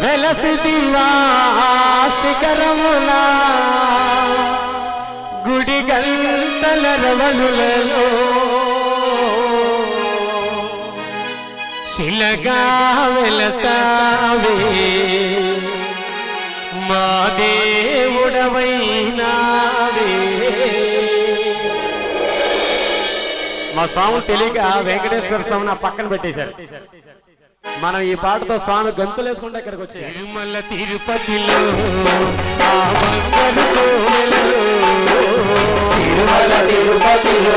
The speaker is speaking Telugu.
వెలసిదివా శిఖరమునా గుడి గంటల రవలులలో శిలగా వెలసావే మా దేవుడవైనావే. మా స్వామి తెలియక వెంకటేశ్వర స్వామిని ఆ పక్కన పెట్టేశారు. మనం ఈ పాటతో స్వామి గంతులు వేసుకుంటే ఇక్కడికి వచ్చి తిరుమల తిరుపతిలో తిరుమల తిరుపతిలో